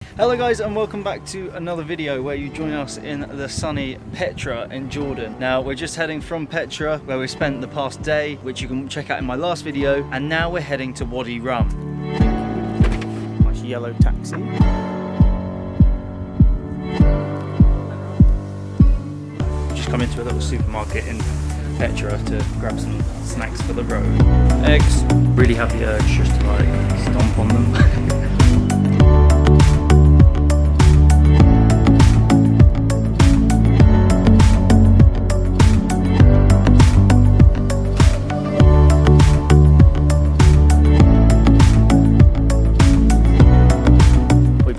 Hello guys, and welcome back to another video where you join us in the sunny Petra in Jordan. Now we're just heading from Petra, where we spent the past day, which you can check out in my last video, and now we're heading to Wadi Rum. Nice yellow taxi. Just come into a little supermarket in Petra to grab some snacks for the road. Eggs. Really have the urge just to like stomp on them.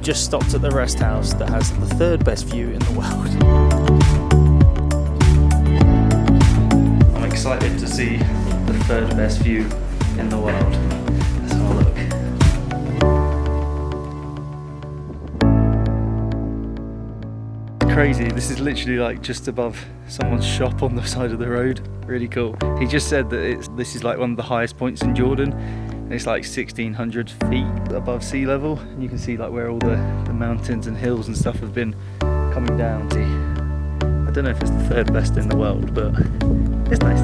Just stopped at the rest house that has the third best view in the world. I'm excited to see the third best view in the world. Let's have a look. Crazy, this is literally like just above someone's shop on the side of the road. Really cool. He just said that this is like one of the highest points in Jordan. It's like 1,600 feet above sea level, and you can see like where all the mountains and hills and stuff have been coming down. See, I don't know if it's the third best in the world, but it's nice.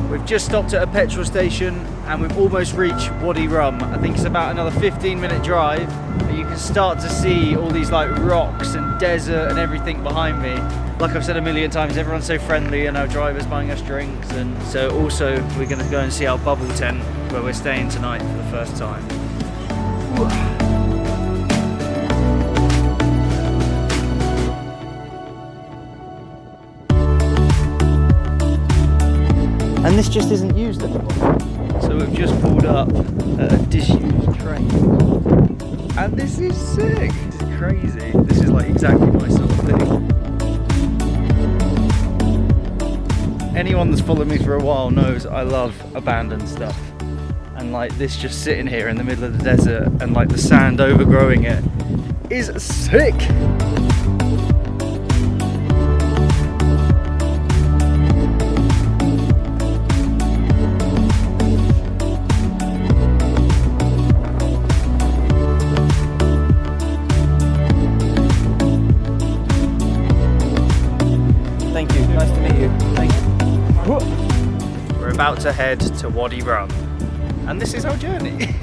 We've just stopped at a petrol station and we've almost reached Wadi Rum. I think it's about another 15-minute drive, and you can start to see all these like rocks and desert and everything behind me. Like I've said a million times, everyone's so friendly, and our driver's buying us drinks, and so also we're going to go and see our bubble tent where we're staying tonight for the first time. And this just isn't used anymore. So we've just pulled up at a disused train, and this is sick. This is crazy. This is like exactly my sort of thing. Anyone that's followed me for a while knows I love abandoned stuff, and like this just sitting here in the middle of the desert and like the sand overgrowing it is sick. Thank you. Nice to meet you. Thank you. We're about to head to Wadi Rum, and this is our journey.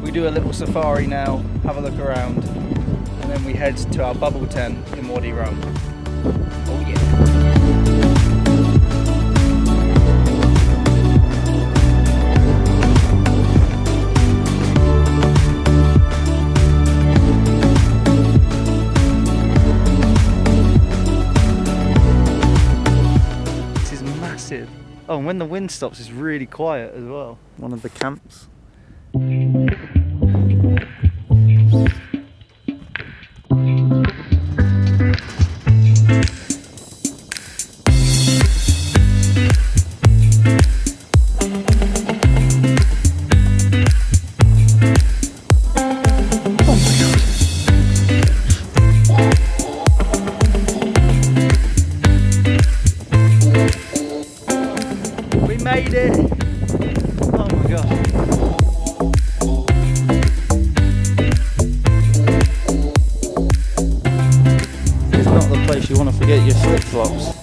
We do a little safari now, have a look around, and then we head to our bubble tent in Wadi Rum. Oh yeah. Oh, and when the wind stops, it's really quiet as well. One of the camps. Made it! Oh my god. It's not the place you want to forget your flip-flops.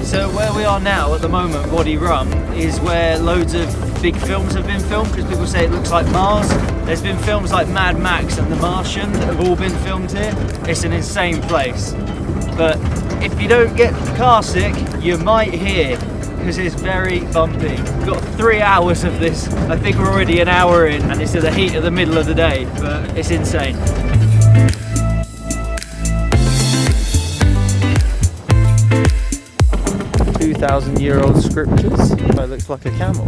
So where we are now at the moment, Wadi Rum, is where loads of big films have been filmed, because people say it looks like Mars. There's been films like Mad Max and The Martian that have all been filmed here. It's an insane place. But if you don't get car sick, you might hear, because it's very bumpy. We've got 3 hours of this. I think we're already an hour in, and it's in the heat of the middle of the day, but it's insane. 2,000-year-old scriptures. That looks like a camel.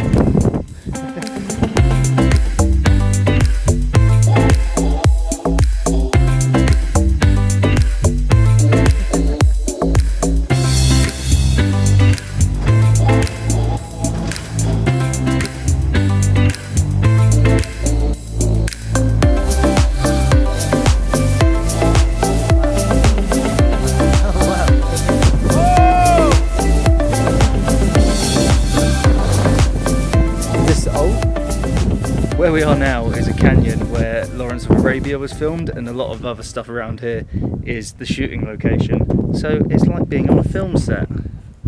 Where we are now is a canyon where Lawrence of Arabia was filmed, and a lot of other stuff around here is the shooting location. So it's like being on a film set,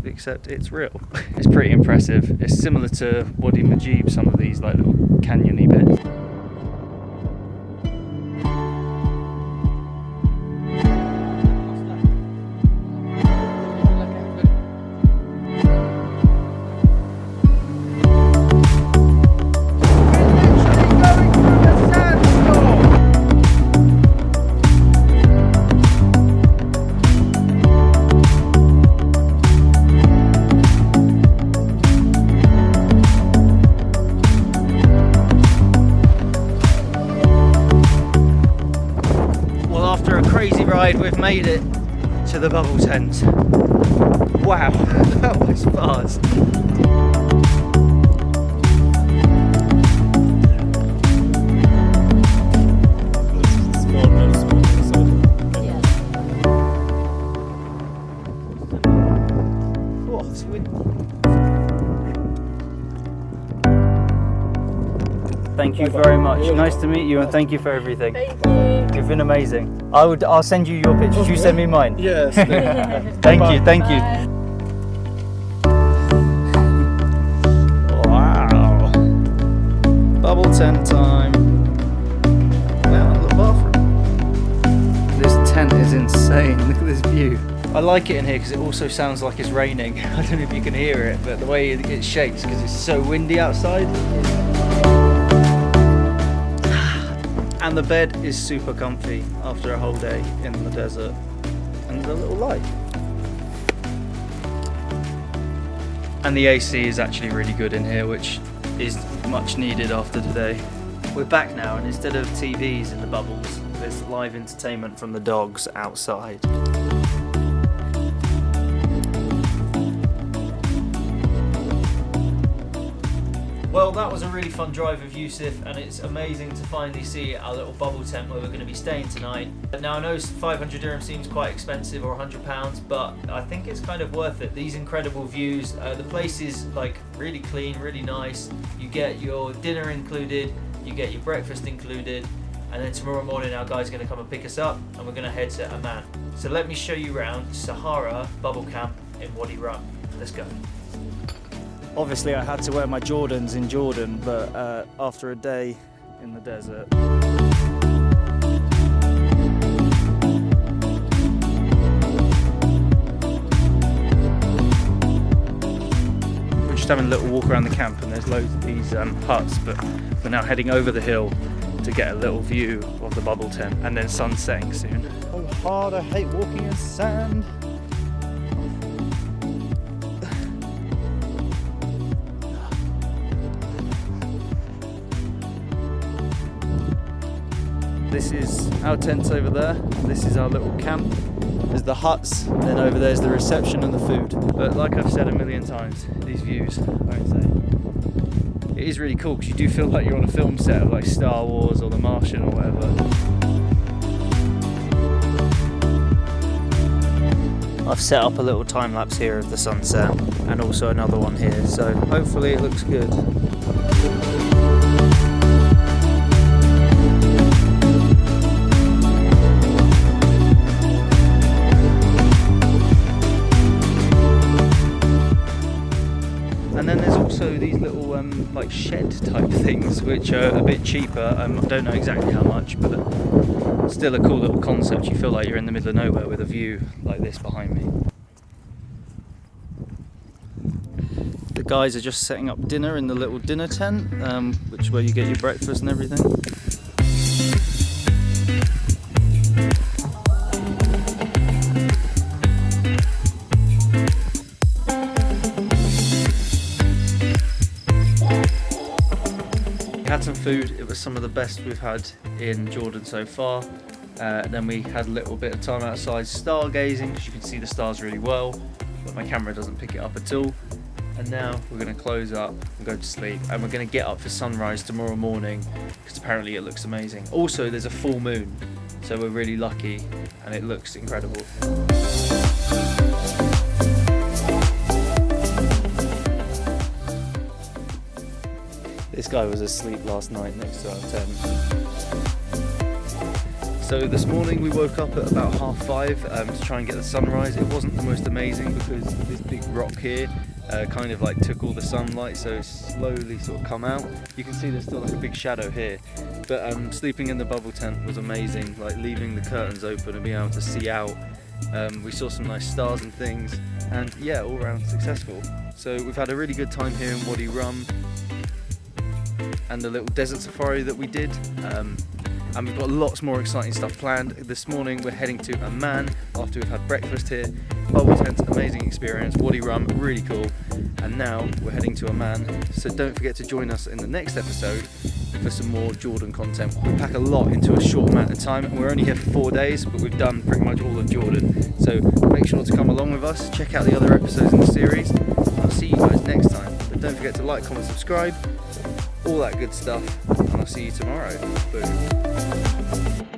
except it's real. It's pretty impressive. It's similar to Wadi Majib, some of these like little canyony bits. We've made it to the bubble tent. Wow, that was fast. Oh, it's windy. Thank you very much. Nice to meet you, and thank you for everything. Thank you. You've been amazing. I'll send you your pictures. You send me mine. Yes. Thank you. Wow. Bubble tent time. Down at the bathroom. This tent is insane. Look at this view. I like it in here because it also sounds like it's raining. I don't know if you can hear it, but the way it shakes because it's so windy outside. And the bed is super comfy after a whole day in the desert. And a little light. And the AC is actually really good in here, which is much needed after today. We're back now, and instead of TVs in the bubbles, there's live entertainment from the dogs outside. Well, that was a really fun drive with Yusuf, and it's amazing to finally see our little bubble tent where we're going to be staying tonight. Now, I know 500 dirham seems quite expensive, or £100, but I think it's kind of worth it. These incredible views, the place is like really clean, really nice. You get your dinner included, you get your breakfast included, and then tomorrow morning our guy's going to come and pick us up, and we're going to head to Amman. So let me show you around Sahara Bubble Camp in Wadi Rum. Let's go. Obviously I had to wear my Jordans in Jordan, but after a day in the desert. We're just having a little walk around the camp, and there's loads of these huts, but we're now heading over the hill to get a little view of the bubble tent, and then sun setting soon. Oh hard, I hate walking in sand. This is our tents over there, this is our little camp, there's the huts, and then over there's the reception and the food. But like I've said a million times, these views are insane. It is really cool because you do feel like you're on a film set of like Star Wars or The Martian or whatever. I've set up a little time lapse here of the sunset, and also another one here, so hopefully it looks good. And then there's also these little like shed type things which are a bit cheaper. I don't know exactly how much, but still a cool little concept. You feel like you're in the middle of nowhere with a view like this behind me. The guys are just setting up dinner in the little dinner tent, which is where you get your breakfast and everything. Had some food. It was some of the best we've had in Jordan so far. Then we had a little bit of time outside stargazing because you can see the stars really well, but my camera doesn't pick it up at all. And now we're going to close up and go to sleep, and we're going to get up for sunrise tomorrow morning because apparently it looks amazing. Also, there's a full moon, so we're really lucky and it looks incredible. This guy was asleep last night next to our tent. So this morning we woke up at about 5:30 to try and get the sunrise. It wasn't the most amazing because this big rock here kind of like took all the sunlight, so it slowly sort of come out. You can see there's still like a big shadow here, but sleeping in the bubble tent was amazing, like leaving the curtains open and being able to see out. We saw some nice stars and things, and yeah, all around successful. So we've had a really good time here in Wadi Rum and the little desert safari that we did. And we've got lots more exciting stuff planned. This morning we're heading to Amman after we've had breakfast here. Bubble tent, amazing experience. Wadi Rum, really cool. And now we're heading to Amman. So don't forget to join us in the next episode for some more Jordan content. We pack a lot into a short amount of time, and we're only here for 4 days, but we've done pretty much all of Jordan. So make sure to come along with us, check out the other episodes in the series. I'll see you guys next time. But don't forget to like, comment, subscribe, all that good stuff, and I'll see you tomorrow. Boom.